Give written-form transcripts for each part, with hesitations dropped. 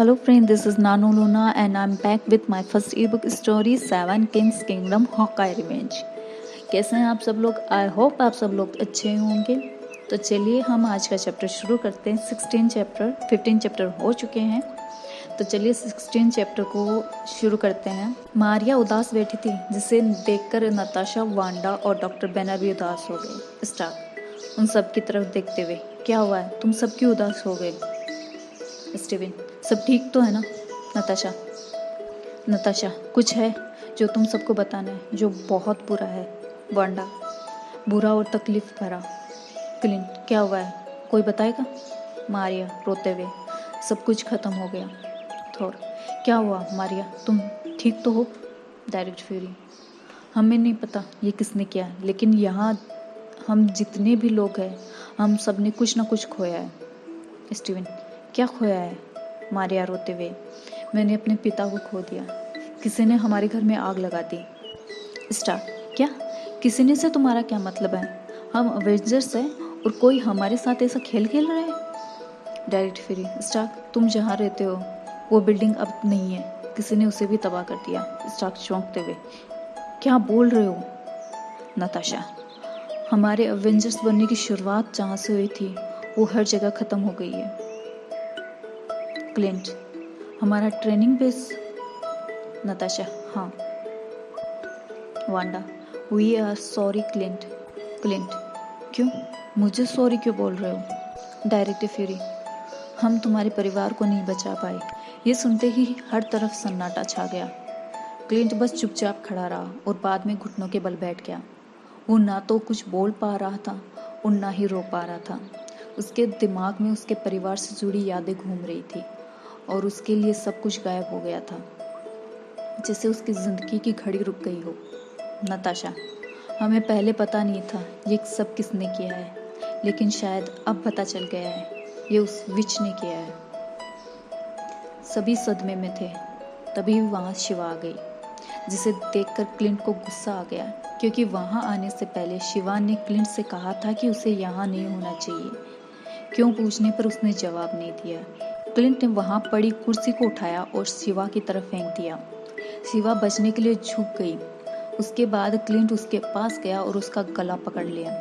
Hello friend, this is Nano Luna and I'm back with my first ebook story 7 Kings Kingdom Hawkeye Revenge। कैसे हैं आप सब लोग? I hope आप सब लोग अच्छे होंगे। तो चलिए हम आज का चैप्टर शुरू करते हैं। 15 चैप्टर हो चुके हैं, तो चलिए 16 चैप्टर को शुरू करते हैं। मारिया उदास बैठी थी, जिसे देखकर नताशा, वांडा और डॉक्टर बैनर भी उदास हो गए। स्टार्क उन सब की तरफ देखते हुए, क्या हुआ है, तुम सब क्यों उदास हो गए? स्टीवन, सब ठीक तो है ना? नताशा, कुछ है जो तुम सबको बताना है, जो बहुत बुरा है। वांडा, बुरा और तकलीफ भरा। क्लिंट, क्या हुआ है, कोई बताएगा? मारिया रोते हुए, सब कुछ खत्म हो गया। थोर, क्या हुआ मारिया, तुम ठीक तो हो? डायरेक्ट फ्यूरी, हमें नहीं पता ये किसने किया, लेकिन यहाँ हम जितने भी लोग हैं, हम सब ने कुछ ना कुछ खोया है। स्टीवन, क्या खोया है? मारिया रोते हुए, मैंने अपने पिता को खो दिया, किसी ने हमारे घर में आग लगा दी। स्टार, क्या? किसी ने से तुम्हारा क्या मतलब है? हम अवेंजर्स हैं और कोई हमारे साथ ऐसा खेल खेल रहा है। डायरेक्ट फ्यूरी, स्टार्क, तुम जहाँ रहते हो वो बिल्डिंग अब नहीं है, किसी ने उसे भी तबाह कर दिया। स्टार्क चौंकते हुए, क्या बोल रहे हो? नताशा, हमारे अवेंजर्स बनने की शुरुआत जहाँ से हुई थी वो हर जगह खत्म हो गई है। क्लिंट, हमारा ट्रेनिंग बेस? नताशा, हाँ। Wanda, we are sorry Clint. Clint, क्यों? मुझे सॉरी क्यों बोल रहे हो? डायरेक्ट फ्यूरी, हम तुम्हारे परिवार को नहीं बचा पाए। ये सुनते ही हर तरफ सन्नाटा छा गया। क्लिंट बस चुपचाप खड़ा रहा और बाद में घुटनों के बल बैठ गया। वो ना तो कुछ बोल पा रहा था और ना ही रो पा रहा था। उसके दिमाग में उसके परिवार से जुड़ी यादें घूम रही थी और उसके लिए सब कुछ गायब हो गया था, जैसे उसकी जिंदगी की घड़ी रुक गई हो। नताशा, हमें पहले पता नहीं था ये सब किसने किया है, लेकिन शायद अब पता चल गया है, ये उस विच ने किया है। सभी सदमे में थे, तभी वहाँ शिवा आ गई, जिसे देखकर क्लिंट को गुस्सा आ गया, क्योंकि वहाँ आने से पहले शिवा ने क्लिंट से कहा था कि उसे यहाँ नहीं होना चाहिए। क्यों पूछने पर उसने जवाब नहीं दिया। क्लिंट ने वहाँ पड़ी कुर्सी को उठाया और शिवा की तरफ फेंक दिया। शिवा बचने के लिए झुक गई। उसके बाद क्लिंट उसके पास गया और उसका गला पकड़ लिया।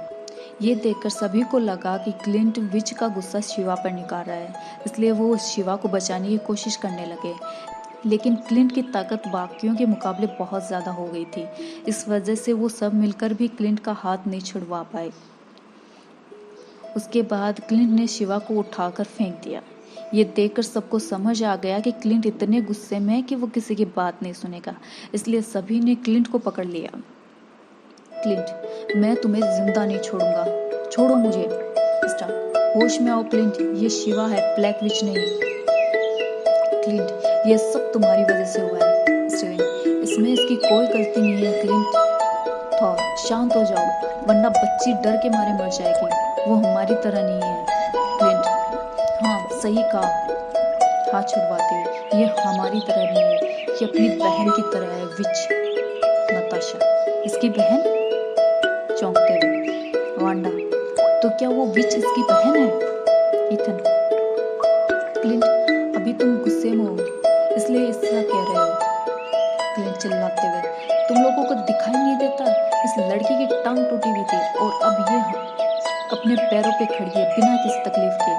ये देखकर सभी को लगा कि क्लिंट विच का गुस्सा शिवा पर निकाल रहा है, इसलिए वो शिवा को बचाने की कोशिश करने लगे। लेकिन क्लिंट की ताकत बाकियों के मुकाबले बहुत ज़्यादा हो गई थी। इस वजह से वो सब मिलकर भी क्लिंट का हाथ नहीं छुड़वा पाए। उसके बाद क्लिंट ने शिवा को उठाकर फेंक दिया। ये देखकर सबको समझ आ गया कि क्लिंट इतने गुस्से में है कि वो किसी की बात नहीं सुनेगा, इसलिए सभी ने क्लिंट को पकड़ लिया। क्लिंट, मैं तुम्हें जिंदा नहीं छोड़ूंगा, छोड़ो मुझे। स्टार, होश में आओ क्लिंट, ये शिवा है, ब्लैक विच नहीं। क्लिंट, ये सब तुम्हारी वजह से हुआ है। स्टीवन, इसमें इसकी कोई गलती नहीं है। क्लिंट, थॉर, शांत हो जाओ, वरना बच्ची डर के मारे मर जाएगी, वो हमारी तरह नहीं है। क्लिंट, हाँ सही कहा, हाथ छुड़वाते हुए, ये हमारी तरह नहीं है, ये अपनी बहन की तरह है। विच? नताशा, इसकी बहन? चौंकते हुए, वांडा, तो क्या वो विच इसकी बहन है? इथन, क्लिंट, अभी तुम गुस्से में हो, इसलिए इसका कह रहे हो। क्लिंट चिल्लाते हुए, तुम लोगों को दिखाई नहीं देता, इस लड़की की टांग टूटी हुई थी और अब ये अपने पैरों पे खड़ी है बिना किसी तकलीफ के।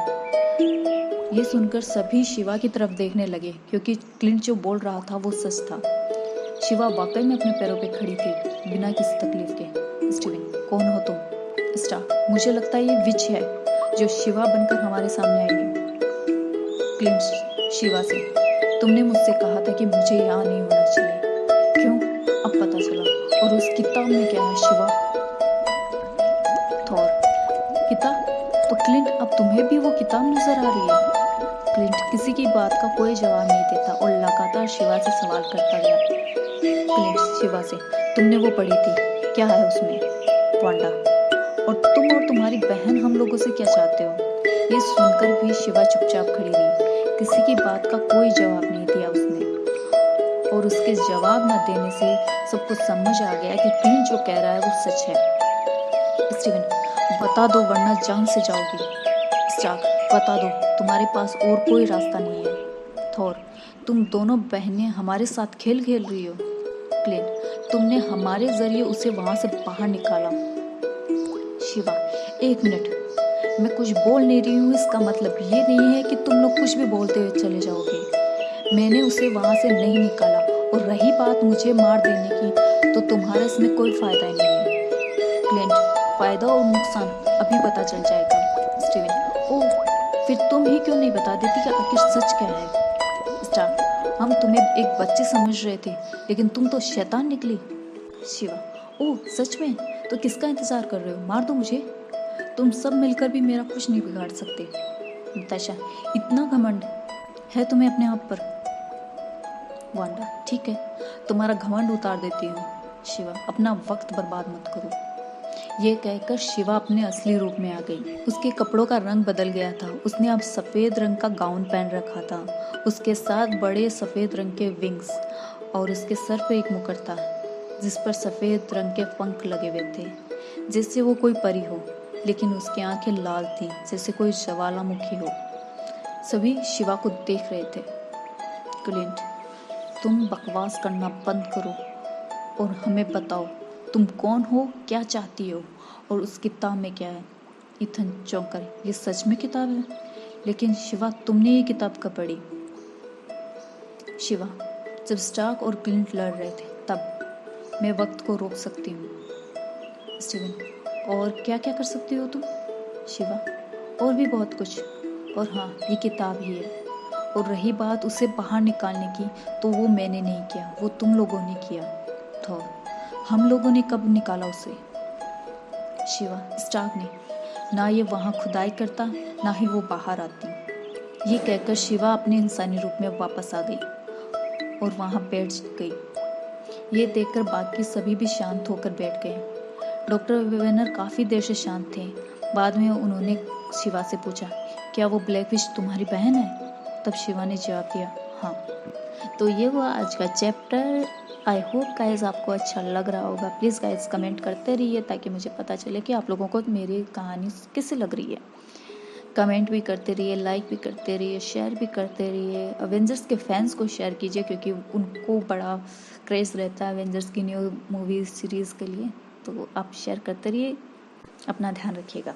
ये सुनकर सभी शिवा की तरफ देखने लगे, क्योंकि क्लिंट जो बोल रहा था वो सच था। शिवा वाकई में अपने पैरों पे खड़ी थी बिना किसी तकलीफ के। स्टीवन, कौन हो तुम? स्टार, मुझे लगता है ये विच है जो शिवा बनकर हमारे सामने आई है। क्लिंट शिवा से, तुमने मुझसे कहा था कि मुझे यहाँ नहीं होना चाहिए, क्यों? अब पता चला, और उस किताब में क्या है शिवा? थॉर, किताब? तो क्लिंट, अब तुम्हें भी वो किताब नजर आ रही है? क्लिंट किसी की बात का कोई जवाब नहीं देता और लगातार शिवा से सवाल करता गया। क्लिंट शिवा से, तुमने वो पढ़ी थी, क्या है उसमें? वांडा, और तुम और तुम्हारी बहन हम लोगों से क्या चाहते हो? ये सुनकर भी शिवा चुपचाप खड़ी रही, किसी की बात का कोई जवाब नहीं दिया उसने। और उसके जवाब न देने से सबको समझ आ गया कि क्लिंट जो कह रहा है वो सच है। स्टीवन, बता दो वरना जान से जाओगी। स्टार्क, बता दो, तुम्हारे पास और कोई रास्ता नहीं है। थोर, तुम दोनों बहनें हमारे साथ खेल खेल रही हो। क्लिंट, तुमने हमारे जरिए उसे वहां से बाहर निकाला। शिवा, एक मिनट, मैं कुछ बोल नहीं रही हूँ इसका मतलब ये नहीं है कि तुम लोग कुछ भी बोलते हुए चले जाओगे। मैंने उसे वहां से नहीं निकाला, और रही बात मुझे मार देने की, तो तुम्हारा इसमें कोई फायदा ही नहीं है। क्लिंट, फायदा और नुकसान अभी पता चल जाएगा। स्टीवन, ओह, फिर तुम ही क्यों नहीं बता देती कि आखिर सच क्या है। स्टार, हम तुम्हें एक बच्ची समझ रहे थे, लेकिन तुम तो शैतान निकली। शिवा, ओह सच में? तो किसका इंतजार कर रहे हो? मार दो मुझे। तुम सब मिलकर भी मेरा कुछ नहीं बिगाड़ सकते। नताशा, इतना घमंड है तुम्हें अपने आप पर। वांडा, ठीक है, तुम्हारा घमंड उतार देती हूँ। शिवा, अपना वक्त बर्बाद मत करो। ये कहकर शिवा अपने असली रूप में आ गई। उसके कपड़ों का रंग बदल गया था। उसने अब सफेद रंग का गाउन पहन रखा था, उसके साथ बड़े सफेद रंग के विंग्स, और उसके सर पर एक मुकुट था जिस पर सफेद रंग के पंख लगे हुए थे, जैसे वो कोई परी हो। लेकिन उसकी आंखें लाल थीं, जैसे कोई ज्वालामुखी हो। सभी शिवा को देख रहे थे। क्लिंट, तुम बकवास करना बंद करो और हमें बताओ तुम कौन हो, क्या चाहती हो, और उस किताब में क्या है। इथन चौंक कर, ये सच में किताब है? लेकिन शिवा, तुमने ये किताब कब पढ़ी? शिवा, जब स्टार्क और क्लिंट लड़ रहे थे तब। मैं वक्त को रोक सकती हूँ। स्टीवन, और क्या क्या कर सकती हो तुम? शिवा, और भी बहुत कुछ, और हाँ, ये किताब ही है। और रही बात उसे बाहर निकालने की, तो वो मैंने नहीं किया, वो तुम लोगों ने किया। थॉर, हम लोगों ने कब निकाला उसे? शिवा, स्टार्क ने। ना ये वहाँ खुदाई करता, ना ही वो बाहर आती। ये कहकर शिवा अपने इंसानी रूप में वापस आ गई और वहाँ बैठ गई। ये देखकर बाकी सभी भी शांत होकर बैठ गए। डॉक्टर वेवेनर काफ़ी देर से शांत थे। बाद में उन्होंने शिवा से पूछा, क्या वो ब्लैकफिश तुम्हारी बहन है? तब शिवा ने जवाब दिया, हाँ। तो ये हुआ आज का चैप्टर। आई होप गाइज आपको अच्छा लग रहा होगा। प्लीज़ गाइज कमेंट करते रहिए ताकि मुझे पता चले कि आप लोगों को मेरी कहानी कैसे लग रही है। कमेंट भी करते रहिए, लाइक भी करते रहिए, शेयर भी करते रहिए। अवेंजर्स के फैंस को शेयर कीजिए क्योंकि उनको बड़ा क्रेज़ रहता है अवेंजर्स की न्यू मूवी सीरीज़ के लिए। तो आप शेयर करते रहिए। अपना ध्यान रखिएगा।